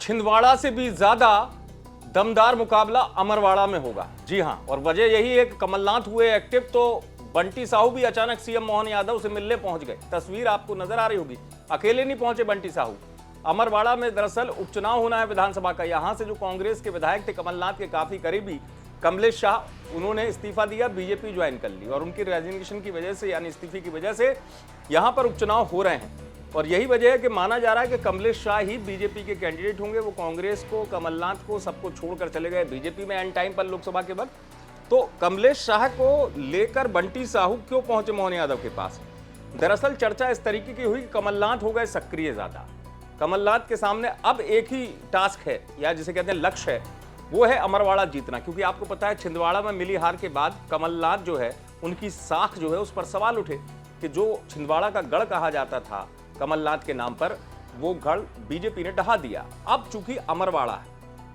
छिंदवाड़ा से भी ज्यादा दमदार मुकाबला अमरवाड़ा में होगा। जी हां, और वजह यही है कि कमलनाथ हुए एक्टिव तो बंटी साहू भी अचानक सीएम मोहन यादव से मिलने पहुंच गए। तस्वीर आपको नजर आ रही होगी, अकेले नहीं पहुंचे बंटी साहू। अमरवाड़ा में दरअसल उपचुनाव होना है विधानसभा का। यहां से जो कांग्रेस के विधायक थे कमलनाथ के काफी करीबी कमलेश शाह, उन्होंने इस्तीफा दिया, बीजेपी ज्वाइन कर ली और उनकी रेजिग्नेशन की वजह से यानी इस्तीफे की वजह से यहां पर उपचुनाव हो रहे हैं। और यही वजह है कि माना जा रहा है कि कमलेश शाह ही बीजेपी के कैंडिडेट होंगे। वो कांग्रेस को, कमलनाथ को, सबको छोड़कर चले गए बीजेपी में एंड टाइम पर लोकसभा के वक्त। तो कमलेश शाह को लेकर बंटी साहू क्यों पहुंचे मोहन यादव के पास? दरअसल चर्चा इस तरीके की हुई कि कमलनाथ हो गए सक्रिय ज्यादा। कमलनाथ के सामने अब एक ही टास्क है या जिसे कहते हैं लक्ष्य है, वो है अमरवाड़ा जीतना। क्योंकि आपको पता है छिंदवाड़ा में मिली हार के बाद कमलनाथ जो है, उनकी साख जो है, उस पर सवाल उठे कि जो छिंदवाड़ा का गढ़ कहा जाता था कमलनाथ के नाम पर, वो गढ़ बीजेपी ने ढहा दिया। अब चूंकि अमरवाड़ा है,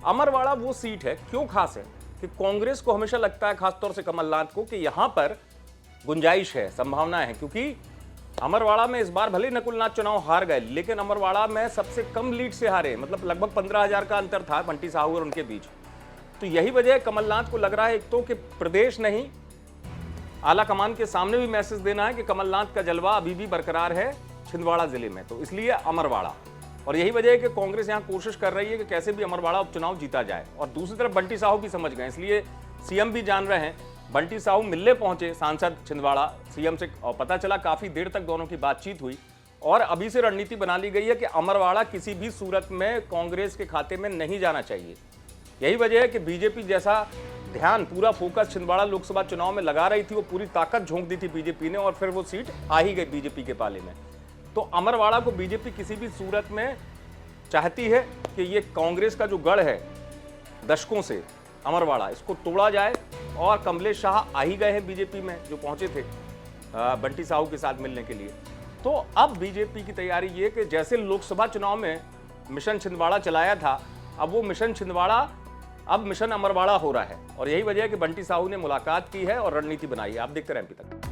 अमरवाड़ा वो सीट है, क्यों खास है कि कांग्रेस को हमेशा लगता है, खासतौर से कमलनाथ को, कि यहां पर गुंजाइश है, संभावना है। क्योंकि अमरवाड़ा में इस बार भले नकुलनाथ चुनाव हार गए, लेकिन अमरवाड़ा में सबसे कम लीड से हारे, मतलब लगभग 15,000 का अंतर था बंटी साहू और उनके बीच। तो यही वजह कमलनाथ को लग रहा है एक तो कि प्रदेश नहीं, आला कमान के सामने भी मैसेज देना है कि कमलनाथ का जलवा अभी भी बरकरार है छिंदवाड़ा जिले में, तो इसलिए अमरवाड़ा। और यही वजह है कि कांग्रेस यहां कोशिश कर रही है कि कैसे भी अमरवाड़ा उपचुनाव जीता जाए। और दूसरी तरफ बंटी साहू भी समझ गए, इसलिए सीएम भी जान रहे हैं। बंटी साहू मिलने पहुंचे सांसद छिंदवाड़ा सीएम से, और पता चला काफी देर तक दोनों की बातचीत हुई और अभी से रणनीति बना ली गई है कि अमरवाड़ा किसी भी सूरत में कांग्रेस के खाते में नहीं जाना चाहिए। यही वजह है कि बीजेपी जैसा ध्यान, पूरा फोकस छिंदवाड़ा लोकसभा चुनाव में लगा रही थी, वो पूरी ताकत झोंक दी थी बीजेपी ने और फिर वो सीट आ ही गई बीजेपी के पाले में। तो अमरवाड़ा को बीजेपी किसी भी सूरत में चाहती है कि ये कांग्रेस का जो गढ़ है दशकों से अमरवाड़ा, इसको तोड़ा जाए। और कमलेश शाह आ ही गए हैं बीजेपी में, जो पहुंचे थे बंटी साहू के साथ मिलने के लिए। तो अब बीजेपी की तैयारी ये कि जैसे लोकसभा चुनाव में मिशन छिंदवाड़ा चलाया था, अब वो मिशन छिंदवाड़ा अब मिशन अमरवाड़ा हो रहा है। और यही वजह है कि बंटी साहू ने मुलाकात की है और रणनीति बनाई है। आप देखते रहें एमपी तक।